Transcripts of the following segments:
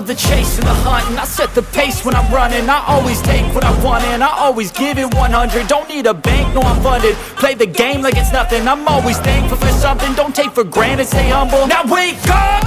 love the chase and the hunt, and I set the pace when I'm running. I always take what I want and I always give it 100. Don't need a bank, no I'm funded. Play the game like it's nothing. I'm always thankful for something. Don't take for granted, stay humble. Now wake up!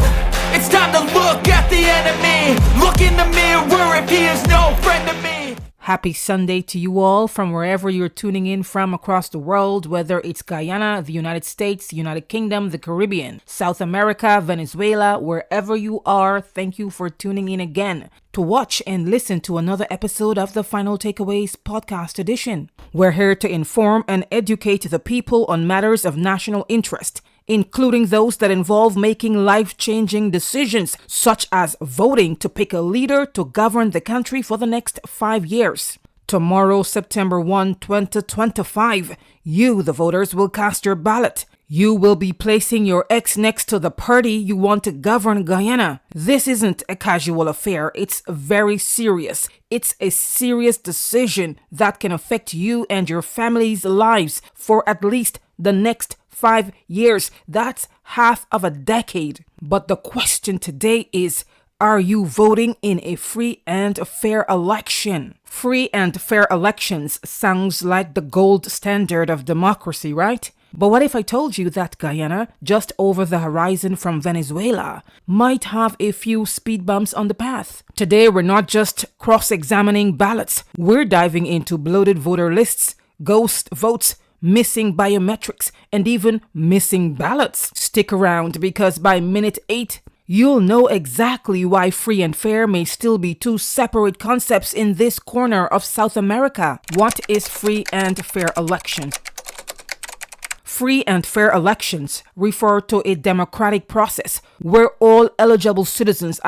It's time to look at the enemy. Look in the mirror if he is no friend to me. Happy Sunday to you all from wherever you're tuning in from across the world, whether it's Guyana, the United States, the United Kingdom, the Caribbean, South America, Venezuela, wherever you are. Thank you for tuning in again to watch and listen to another episode of the Final Takeaways podcast edition. We're here to inform and educate the people on matters of national interest, including those that involve making life-changing decisions, such as voting to pick a leader to govern the country for the next 5 years. Tomorrow, September 1, 2025, you, the voters, will cast your ballot. You will be placing your X next to the party you want to govern Guyana. This isn't a casual affair. It's very serious. It's a serious decision that can affect you and your family's lives for at least the next 5 years. That's half of a decade. But the question today is, are you voting in a free and fair election? Free and fair elections sounds like the gold standard of democracy, right? But what if I told you that Guyana, just over the horizon from Venezuela, might have a few speed bumps on the path? Today, we're not just cross-examining ballots. We're diving into bloated voter lists, ghost votes, missing biometrics, and even missing ballots. Stick around because by minute 8, you'll know exactly why free and fair may still be two separate concepts in this corner of South America. What is free and fair election? Free and fair elections refer to a democratic process where all eligible citizens,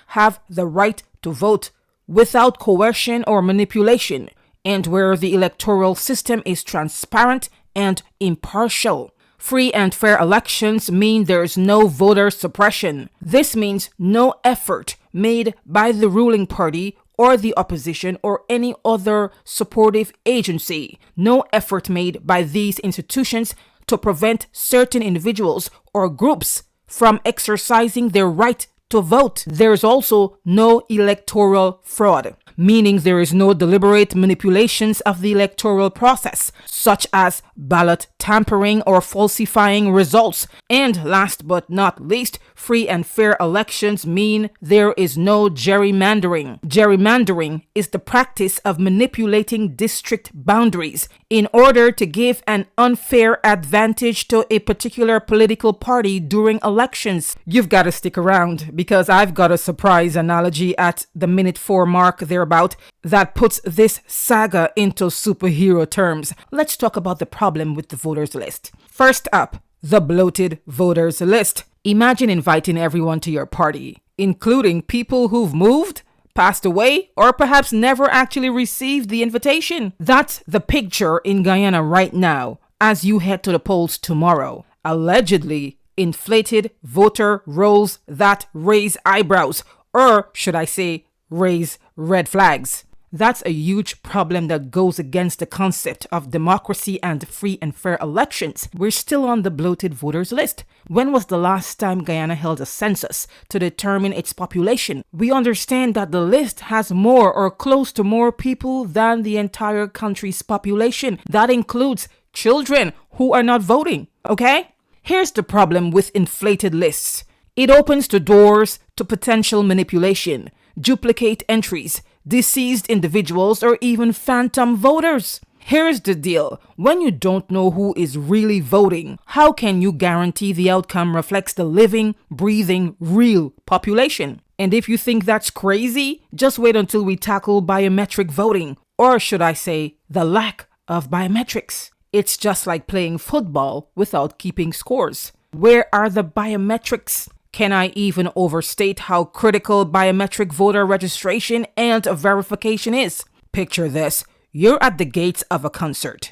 have the right to vote without coercion or manipulation, and where the electoral system is transparent and impartial. Free and fair elections mean there's no voter suppression. This means no effort made by the ruling party or the opposition or any other supportive agency. No effort made by these institutions to prevent certain individuals or groups from exercising their right to vote. There's also no electoral fraud, meaning there is no deliberate manipulations of the electoral process, such as ballot tampering or falsifying results. And last but not least, free and fair elections mean there is no gerrymandering. Gerrymandering is the practice of manipulating district boundaries in order to give an unfair advantage to a particular political party during elections. You've got to stick around because I've got a surprise analogy at the minute 4 mark thereabout that puts this saga into superhero terms. Let's talk about the problem with the voters list. First up, the bloated voters list. Imagine inviting everyone to your party, including people who've moved, passed away, or perhaps never actually received the invitation. That's the picture in Guyana right now as you head to the polls tomorrow. Allegedly inflated voter rolls that raise eyebrows, or should I say, raise red flags. That's a huge problem that goes against the concept of democracy and free and fair elections. We're still on the bloated voters list. When was the last time Guyana held a census to determine its population? We understand that the list has more or close to more people than the entire country's population. That includes children who are not voting, okay? Here's the problem with inflated lists. It opens the doors to potential manipulation, duplicate entries, deceased individuals, or even phantom voters. Here's the deal. When you don't know who is really voting, how can you guarantee the outcome reflects the living, breathing, real population? And if you think that's crazy, just wait until we tackle biometric voting, or should I say, the lack of biometrics. It's just like playing football without keeping scores. Where are the biometrics? Can I even overstate how critical biometric voter registration and verification is? Picture this. You're at the gates of a concert.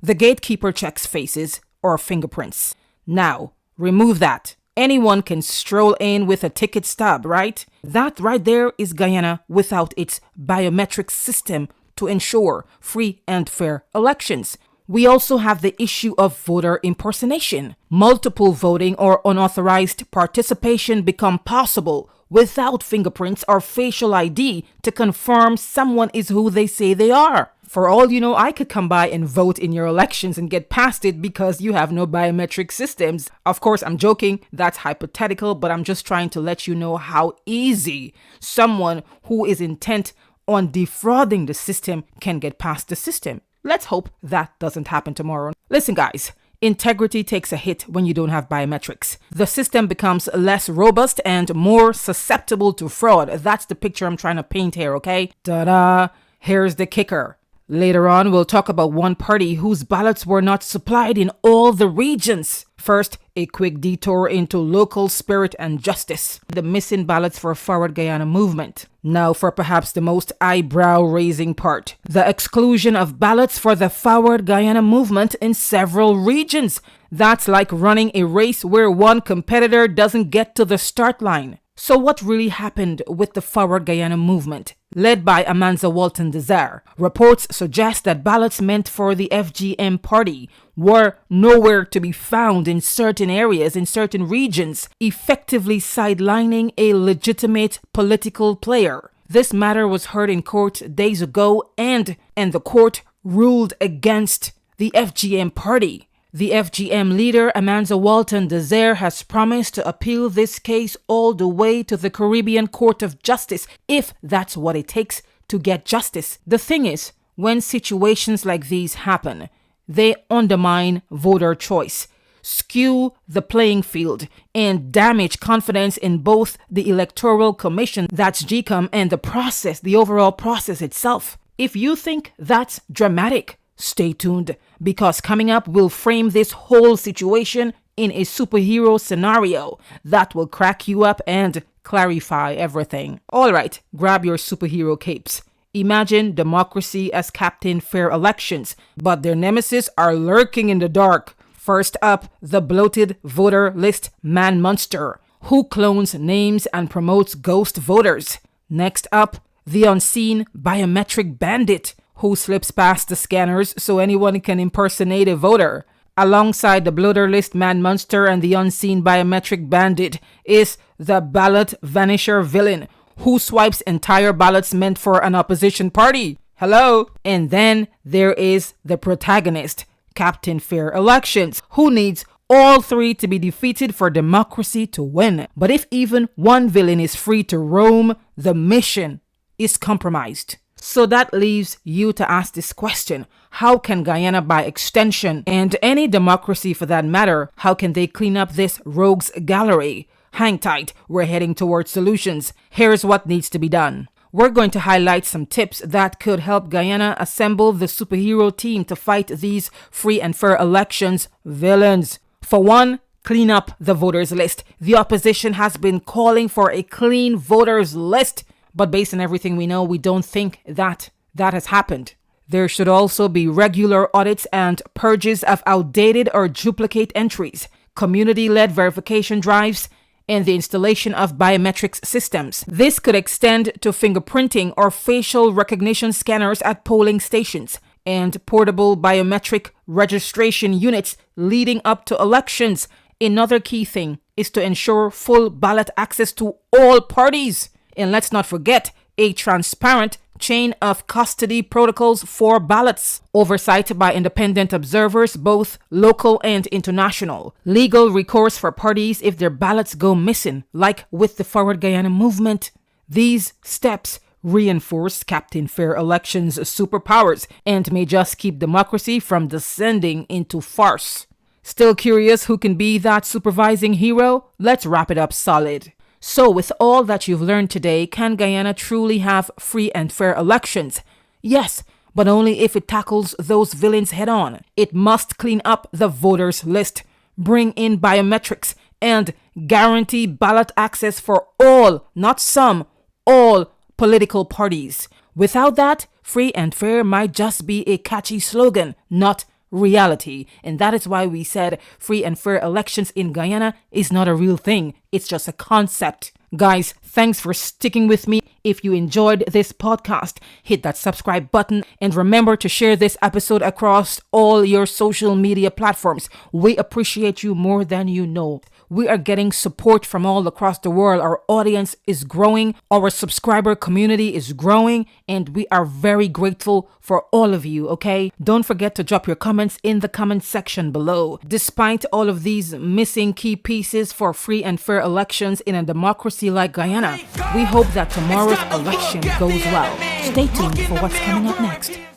The gatekeeper checks faces or fingerprints. Now, remove that. Anyone can stroll in with a ticket stub, right? That right there is Guyana without its biometric system to ensure free and fair elections. We also have the issue of voter impersonation. Multiple voting or unauthorized participation become possible without fingerprints or facial ID to confirm someone is who they say they are. For all you know, I could come by and vote in your elections and get past it because you have no biometric systems. Of course, I'm joking. That's hypothetical, but I'm just trying to let you know how easy someone who is intent on defrauding the system can get past the system. Let's hope that doesn't happen tomorrow. Listen, guys. Integrity takes a hit when you don't have biometrics. The system becomes less robust and more susceptible to fraud. That's the picture I'm trying to paint here, okay? Ta-da! Here's the kicker. Later on, we'll talk about one party whose ballots were not supplied in all the regions. First, a quick detour into local spirit and justice. The missing ballots for Forward Guyana Movement. Now for perhaps the most eyebrow-raising part. The exclusion of ballots for the Forward Guyana Movement in several regions. That's like running a race where one competitor doesn't get to the start line. So what really happened with the Forward Guyana Movement? Led by Amanza Walton Desire, reports suggest that ballots meant for the FGM party were nowhere to be found in certain areas, in certain regions, effectively sidelining a legitimate political player. This matter was heard in court days ago and the court ruled against the FGM party. The FGM leader, Amanza Walton Desire, has promised to appeal this case all the way to the Caribbean Court of Justice, if that's what it takes to get justice. The thing is, when situations like these happen, they undermine voter choice, skew the playing field, and damage confidence in both the Electoral Commission, that's GCOM, and the process, the overall process itself. If you think that's dramatic, stay tuned, because coming up we'll frame this whole situation in a superhero scenario that will crack you up and clarify everything. Alright, grab your superhero capes. Imagine democracy as Captain Fair elections, but their nemesis are lurking in the dark. First up, the bloated voter list man monster, who clones names and promotes ghost voters. Next up, the unseen biometric bandit, who slips past the scanners so anyone can impersonate a voter. Alongside the bloater list man monster and the unseen biometric bandit is the ballot vanisher villain, who swipes entire ballots meant for an opposition party. Hello? And then there is the protagonist, Captain Fair Elections, who needs all three to be defeated for democracy to win. But if even one villain is free to roam, the mission is compromised. So that leaves you to ask this question. How can Guyana, by extension, and any democracy for that matter, how can they clean up this rogues gallery? Hang tight, we're heading towards solutions. Here's what needs to be done. We're going to highlight some tips that could help Guyana assemble the superhero team to fight these free and fair elections villains. For one, clean up the voters list. The opposition has been calling for a clean voters list. But based on everything we know, we don't think that has happened. There should also be regular audits and purges of outdated or duplicate entries, community-led verification drives, and the installation of biometrics systems. This could extend to fingerprinting or facial recognition scanners at polling stations and portable biometric registration units leading up to elections. Another key thing is to ensure full ballot access to all parties. And let's not forget a transparent chain of custody protocols for ballots. Oversight by independent observers, both local and international. Legal recourse for parties if their ballots go missing, like with the Forward Guyana Movement. These steps reinforce Captain Fair Elections' superpowers and may just keep democracy from descending into farce. Still curious who can be that supervising hero? Let's wrap it up solid. So with all that you've learned today, can Guyana truly have free and fair elections? Yes, but only if it tackles those villains head on. It must clean up the voters list, bring in biometrics, and guarantee ballot access for all, not some, all political parties. Without that, free and fair might just be a catchy slogan, not reality. And that is why we said free and fair elections in Guyana is not a real thing. It's just a concept. Guys, thanks for sticking with me. If you enjoyed this podcast, hit that subscribe button and remember to share this episode across all your social media platforms. We appreciate you more than you know. We are getting support from all across the world. Our audience is growing. Our subscriber community is growing. And we are very grateful for all of you, okay? Don't forget to drop your comments in the comment section below. Despite all of these missing key pieces for free and fair elections in a democracy like Guyana, we hope that tomorrow's election goes well. Stay tuned for what's coming up next.